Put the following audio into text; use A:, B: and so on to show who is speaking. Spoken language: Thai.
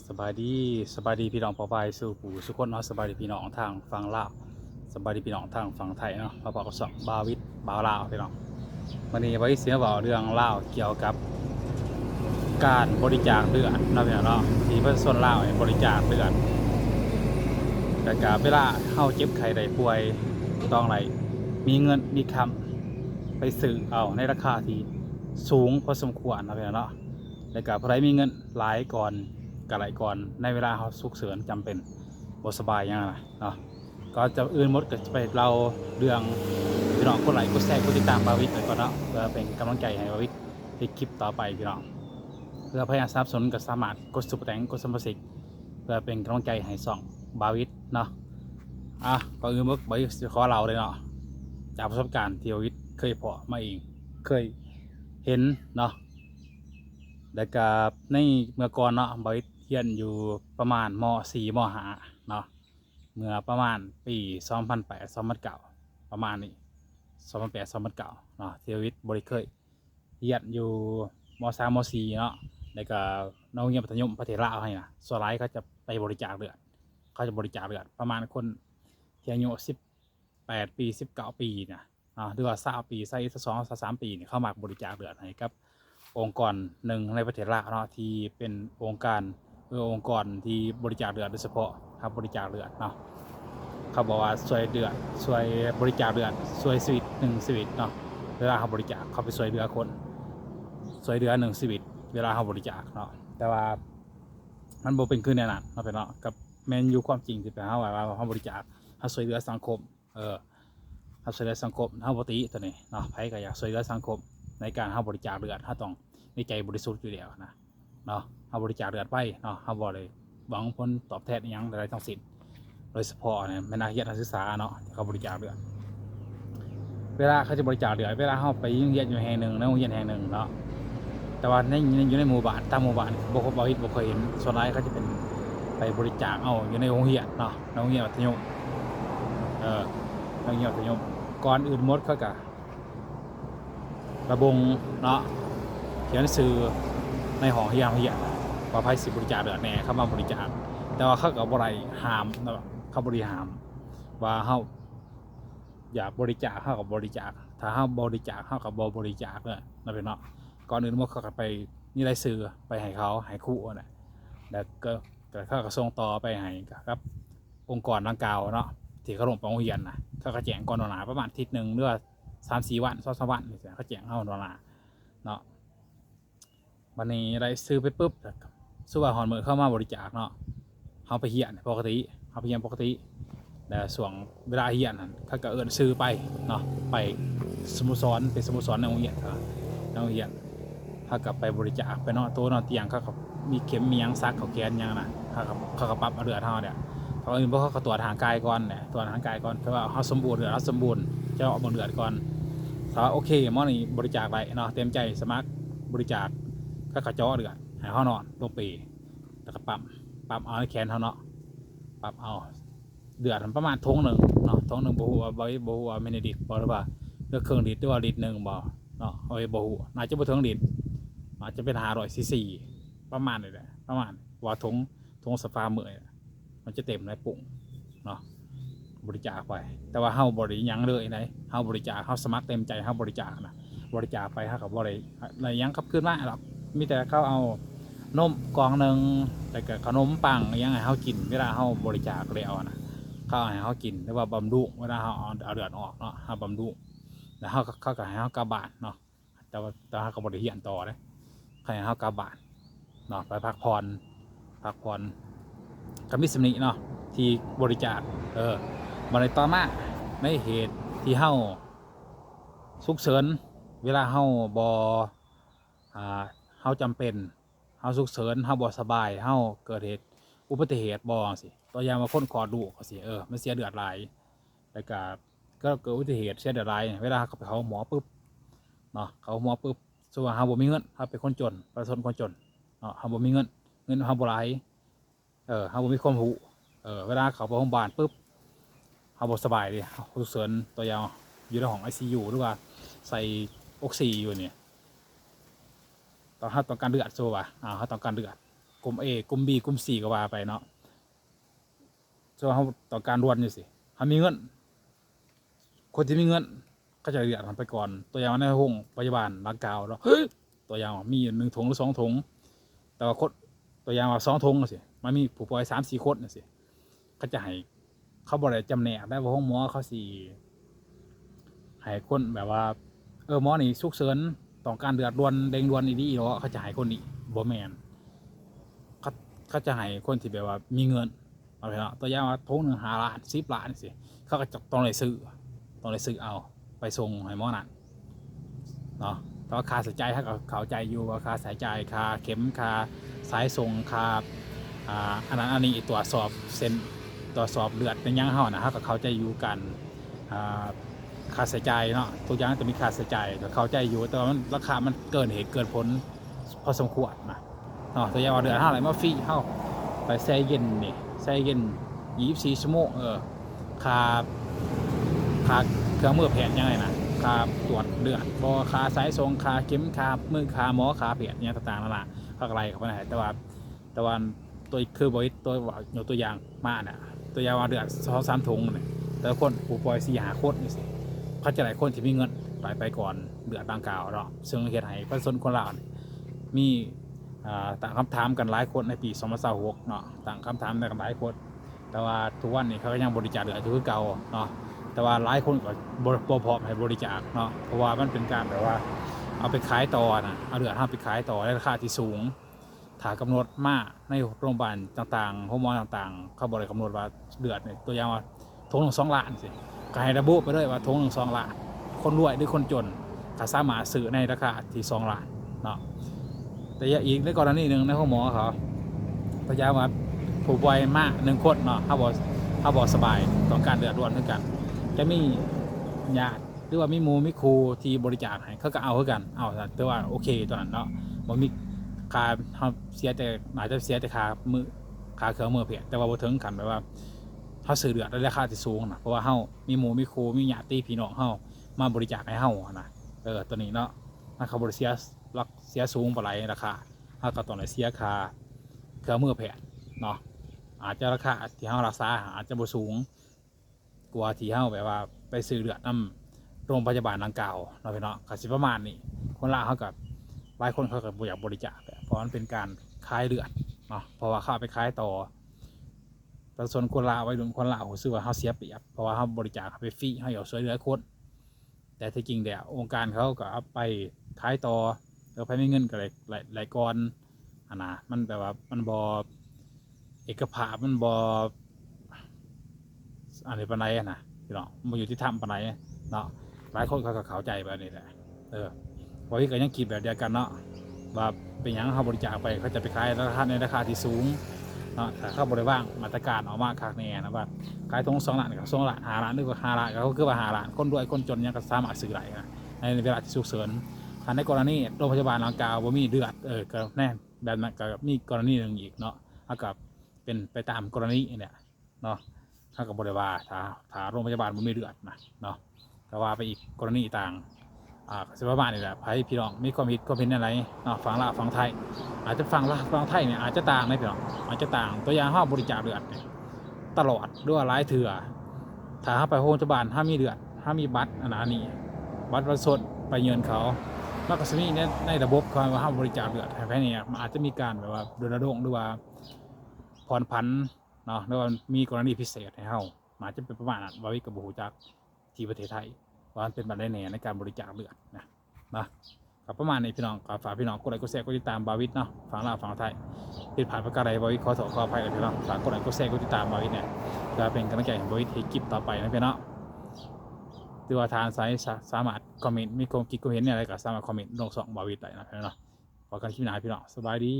A: สบายดีพี่น้องปอปายสู่ผู้สุคนเนาะสบายดีพี่น้องทางฝั่งลาวสบายดีพี่น้องทางฝั่งไทยเนาะมาพบกับสองบาวิดบ่าวลาวพี่น้องวันนี้ไว้เสียบ่าวเรื่องลาวเกี่ยวกับการบริจาคเลือดเนาะพี่น้องเนาะที่ประชาชนลาวบริจาคเลือดแต่การเวลาเข้าเจ็บไข้ได้ป่วยต้องอะไรมีเงินมีคำไปซื้อเอาในราคาที่สูงพอสมควรนะพี่น้องเนาะแต่การผู้ใดมีเงินหลายก่อนกะไหลก่อนในเวลาเขาสุกเสริญจำเป็นบ่สบายยังไงเนาะก็จะอื่นหมดก็จะไปเราเรื่องพี่น้องคนไหลก็แทรกกดติดตามบาวิดไปก่อนเนาะเพื่อเป็นกำลังใจให้บาวิดในคลิปต่อไปพี่น้องเพื่อพยายามสนับสนุนก็สามารถกดซุปเปอร์แตงกดสมัครสิกเพื่อเป็นกำลังใจให้สองบาวิดเนาะก่อนอื่นบาวิดจะขอเราเลยเนาะจากประสบการณ์ที่บาวิดเคยพอมาเองเคยเห็นเนาะแล้วก็ในเมื่อก่อนเนาะบาวิดเรียนอยู่ประมาณม .4 ม .5 เนาะเมื่อประมาณปี2008 2009ประมาณนี้2008 2009เนาะที่บาวิดบริเคยเรียนอยู่ม .3 ม .4 เนาะแล้วก็น้องเรียนมัธยมประเทศลาวให้นะส่วนหลายเขาจะไปบริจาคเลือดเขาจะบริจาคเลือดประมาณคนที่อายุ18 ปี19 ปีนะหรือว่า20 ปีใส่2-3 ปีเนี่ยเข้ามาบริจาคเลือดให้กับองค์กรหนึ่งในประเทศลาวเนาะที่เป็นองค์กรที่บริจาคเลือดโดยเฉพาะครับบริจาคเลือดเนาะเขาบอกว่าช่วยเลือดช่วยบริจาคเลือดช่วยชีวิต1 ชีวิตเนาะเวลาเขาบริจาคเขาไปช่วยเหลือคนช่วยเหลือ1 ชีวิตเวลาเขาบริจาคเนาะแต่ว่ามันบ่เป็นขึ้นแน่นอนเนาะเป็นเนาะกับแมนยูความจริงที่เป็นเขาว่าเขาบริจาคเขาช่วยเหลือสังคมเขาช่วยเหลือสังคมเขาปกติตัวนี้เนาะไผก็อยากช่วยเหลือสังคมในการเขาบริจาคเลือดเขาต้องในใจบริสุทธิ์อยู่แล้วนะเนาะเขาบริจาคเลือดไปเนาะเขาบ่เลยหวังผลตอบแทนอย่างใดๆทั้งสิ้นโดยเฉพาะเนี่ยแม่นักเรียนนักศึกษาเนาะเขาบริจาคเลือดเวลาเขาจะบริจาคเลือดเวลาเขาไปโรงเรียนอยู่แห่งหนึ่งในโรงเรียนแห่งหนึ่งเนาะแต่ว่าอยู่ในหมู่บ้านตามหมู่บ้านบ่เคยเห็นส่วนใหญ่เขาจะเป็นไปบริจาคเอาอยู่ในโรงเรียนเนาะในโรงเรียนมัธยมโรงเรียนมัธยมก่อนอื่นหมดเขาก็ระบงเนาะเขียนสื่อในห้องเรียนว่าไผสิบริจาคเลือดแน่เข้ามาบริจาคแต่ว่าเขาก็บ่ได้ห้ามเนาะเขาบ่ได้ห้ามว่าเฮาอยากบริจาคเฮาก็บริจาคถ้าเฮาบริจาคเฮาก็บ่บริจาคเลยนะพี่เนาะก่อนอื่นหมดเขาก็ไปนี่รายชื่อไปให้เขาให้ครูน่ะแล้วก็เขาก็ส่งต่อไปให้กับองค์กรดังกล่าวเนาะที่เขาลงไปโรงเรียนน่ะเขาก็แจ้งก่อนหน้าประมาณอาทิตย์นึงหรือว่า3-4 วัน2-3 วันนี่เขาแจ้งเฮาหน้าเนาะวันนี้ได้ซื้อไปปุ๊บสู้ว่าฮอนมือเข้ามาบริจาคเนาะเขาไปเฮียนปกติเขาไปเฮียนปกติแต่ส่วนเวลาเฮียนนั่นเขาก็เอิ้นซื้อไปเนาะไปสโมสรเป็นสโมสรในโรงเรียนครับในโรงเรียนเขาก็ไปบริจาคไปนอนโต๊ะนอนเตียงเขาก็มีเข็มมียังซักเขาแกนยังนะเขาก็ปรับเอาเลือดเฮาเนี่ยเขาอื่นเพราะเขาตรวจทางกายก่อนเนี่ยตรวจทางกายก่อนเพราะว่าเขาสมบูรณ์เลือดเขาสมบูรณ์จะออกมาเลือดก่อนถ้าโอเคหมอนี่บริจาคไปเนาะเต็มใจสมัครบริจาคก็กระเจาะเลือดให้เขานอนลงปีแล้วก็ปั๊มเอาแขนเขาเนาะปั๊มเอาเดือดประมาณทงหนึ่งเนาะทงหนึ่งบ่ฮู้ว่าบ่ฮู้ว่าเมนดิตบ่หรือว่าเลือกเครื่องดิตหรือว่าดิตหนึ่งบ่เนาะเอาไว้บ่ฮู้น่าจะบ่ถึงดิตอาจจะเป็น500 ซีซีประมาณนี้แหละประมาณว่าทงสฟาเมื่อยมันจะเต็มในปุ่งเนาะบริจาคไปแต่ว่าเฮาบ่ได้หยังเลยไหนเฮาบริจาคเฮาสมัครเต็มใจเฮาบริจาคนะบริจาคไปเฮาก็บ่ได้อะไรหยังกลับคืนมาหรอกมีแต่เขาเอานมกล่องหนึ่งแต่กับขนมปังยังไงเขากินเวลาเขาบริจาคแล้วนะเขาให้เขากินหรือว่าบำรุงเวลาเขาเอาเลือดออกเนาะเขาบำรุงแล้วเขาก็ให้เขากลับบ้านเนาะแต่ว่าเขาก็บริเฮียนต่อเลยให้เขากลับบ้านเนาะไปพักผ่อนกับมิสมิเนาะที่บริจาคมาในต่อมาในเหตุที่เขาฉุกเฉินเวลาเขาเขาจำเป็นเฮาฉุกเฉินเฮาบ่สบายเฮาเกิดเหตุอุบัติเหตุบ่สิตัวอย่างว่าคนคลอดลูกสิมันเสียเลือดหลายแล้วก็เกิดอุบัติเหตุเสียเลือดหลายเวลาเขาไปเข้าหมอปุ๊บเนาะเขาหมอปุ๊บส่วนเฮาบ่มีเงินเฮาเป็นคนจนประชาชนคนจนเนาะเฮาบ่มีเงินเฮาบ่หลายเฮาบ่มีความรู้เวลาเขาไปโรงพยาบาลปุ๊บเฮาบ่สบายดิเฮาฉุกเฉินตัวอย่างอยู่ในห้อง ICU หรือว่าใส่ออกซิอยู่เนี่ยต้องการเลือดโซ่ป่ะเขาต้องการเลือด กลุ่ม A กลุ่ม B กลุ่ม C ก็ว่าไปเนาะส่วนเขาต่อการด่วนนี่สิเขามีเงินคนที่มีเงินก็จะเรียกมันไปก่อนตัวอย่างในห้องพยาบาลร่างกาวเนาะตัวอย่างมี1 ถุงหรือ2 ถุงแต่ว่าคนตัวอย่างว่า2 ถุงสิมันมีผู้ป่วย3-4 คนสิก็จะให้เขาบอกเลยจำแนกได้ว่าห้องหมอเขาสิให้คนแบบว่าหมอนี่ฉุกเฉินต้องการเดือดด่วนเร่งด่วนดีๆเนาะเขาจะให้คนนี้บ่แมนเขาจะให้คนที่แบบว่ามีเงินเอาไปเนาะตัวอย่างว่าถุง1 5 ล้าน10 ล้านสิเขาก็จะต้องเลยซื้อเอาไปส่งให้หมอนั่นเนาะแต่ว่าค่าใช้จ่ายถ้าเขาใจอยู่ว่าค่าใช้จ่ายค่าเข็มค่าสายส่งค่าอันนั้นอันนี้ตรวจสอบเส้นตรวจสอบเลือดในยังเฮานะฮะก็เข้าใจอยู่กันค่าใช้จ่ายเนาะทุกอย่างจะมีค่าใช้จ่ายก็เข้าใจอยู่แต่ว่ามันราคามันเกินเหตุเกินผลพอสมควรนะเนาะตัวอย่างว่าเดือน5อะไรมาฟรีเฮาไปแช่เย็นนี่แช่เย็น24 ชั่วโมงค่าเครื่องมือแพทย์ยังไงนะค่าตรวจเลือดบ่ค่าสายส่งค่าเข็มค่ามือค่าหมอค่าแพทย์เนี่ยต่างๆนั่นแหละเขาอะไรเขาไปไหนแต่ว่าตัวคือบริษัทตัวยกตัวอย่างมาเนี่ยตัวอย่างว่าเดือด2-3 ถุงเนี่ยแต่คนผู้ป่วย4-5 คนนี่สิเขาจะหลายคนที่มีเงินไปก่อนเดือดดังกล่าวเนาะซึ่งเหตุให้ประชาชนคนลาวมีตั้งคำถามกันหลายคนในปี2026เนาะตั้งคำถามกันหลายคนแต่ว่าทุกวันนี้เขาก็ยังบริจาคเลือดอยู่คือเก่าเนาะแต่ว่าหลายคนก็บ่พร้อมให้บริจาคเนาะเพราะว่ามันเป็นการแบบว่าเอาไปขายต่อนะเอาเลือดไปขายต่อในราคาที่สูงถ้ากำหนดมาในโรงพยาบาลต่างๆโรงพยาบาลต่างๆเขาบอกเลยกำหนดว่าเลือดเนี่ยตัวอย่างว่าถุงหนึ่ง2 ล้านสิก็ให้ระบุไปเลยว่าถุงหนึ่ง2 ล้านคนรวยหรือคนจนก็สามารถซื้อในราคาที่2 ล้านเนาะแต่อีกในกรณีหนึ่งในห้องหมอเขาพยายามว่าผู้ป่วยมาก1 คนเนาะเขาบอกสบายต้องการเดือดร้อนเหมือนกันจะมีญาติหรือว่ามีมีครูที่บริจาคให้เขาก็เอาเหมือนกันเอาแต่ว่าโอเคตอนนั้นเนาะมันมีค่าเขาเสียแต่อาจจะเสียแต่ค่าเครื่องมือเพียงแต่ว่าบ่ถึงกันแบบว่าเขาซื้อเดือดในราคาที่สูงนะเพราะว่าเขามีครูมีญาติพี่น้องเขามาบริจาคให้เขานะตัวนี้เนาะมันเขาบริเสียสูงกว่าไรราคาเขาก็ต้องเสียค่าเครื่องมือแพทย์เนาะอาจจะราคาที่เขารักษาอาจจะบ่สูงกว่าที่เขาแบบว่าไปซื้อเลือดน้ำโรงพยาบาลดังกล่าวเนาะพี่เนาะก็สิประมาณนี้คนละเขากับหลายคนเขาก็อยากบริจาคเพราะมันเป็นการขายเลือดเนาะเพราะว่าเขาไปขายต่อประชาชนคนละไว้รุ่นคนละเขาซื้อว่าเขาเสียเปรียบเพราะว่าเขาบริจาคไปฟรีเขาอยากช่วยเหลือคนแต่ที่จริงเดี๋ยวองค์การเขาก็เอาไปขายต่อแล้วไปไม่เงินก็หลายก้อนนะมันแบบว่ามันบอเอกภาพมันบออะไรปานใดนะพี่น้องมันอยู่ที่ถ้ำปานใดเนาะหลายคนเขาก็เข้าใจแบบนี้แหละพอที่ก็ยังคิดแบบเดียวกันเนาะว่าเป็นอย่างเขาบริจาคไปเขาจะไปขายในราคาที่สูงเนาะแต่เขาบริว่างมาตรการออกมาคักแน่นะว่าขายตรง2 ล้านกับ2 ล้าน5 ล้านหรือว่า5 ล้านก็คือว่า5 ล้านคนรวยคนจนยังก็สามารถซื้อได้นะในเวลาที่ฉุกเฉินในกรณีโรงพยาบาลร่างกายว่ามีเลือดก็แน่แบบนั้นก็มีกรณีหนึ่งอีกเนาะเอากับเป็นไปตามกรณีเนี่ยเนาะถ้ากับบริวารถ้าโรงพยาบาลมันมีเลือดนะเนาะก็ว่าไปอีกกรณีต่างสิบประมาณนี่แหละให้พี่น้องมีความคิดอะไรเนาะฝั่งลาวฝั่งไทยอาจจะฝั่งลาวฝั่งไทยเนี่ยอาจจะต่างนะพี่น้องอาจจะต่างตัวอย่างห้าบริจาคเลือดตลอดด้วยหลายเถื่อถ้าห้าไปโรงพยาบาลห้ามีเลือดห้ามีบัตรอันนี้บัตรประชาชนไปเยือนเขาแล้วก็จะมีในระบบความว่าห้าบริจาคเลือดแค่นี้มันอาจจะมีการแบบว่าโดนระดมหรือว่าผ่อนผันเนาะหรือว่ามีกรณีพิเศษให้เขาอาจจะเป็นประมาณนั้นว่าวิกบูจากที่ประเทศไทยว่าเป็นบัตรแน่ในการบริจาคเลือดนะกับประมาณนี้พี่น้องฝากพี่น้องกดไลค์กดแชร์กดติดตามบาวิทเนาะฝั่งลาวฝั่งไทยผิดผ่านประการใดบาวิทขออภัยเลยพี่น้องฝากกดไลค์กดแชร์กดติดตามบาวิทเนี่ยจะเป็นกำลังใจให้บาวิทให้คลิปต่อไปนะพี่น้องตัวทานไซส์สามารถคอมเมนต์มีความคิดความเห็นอะไรก็สามารถคอมเมนต์ลงส่องบาวิทได้นะพี่น้องขอกันคลิปหน้าพี่น้องสบายดี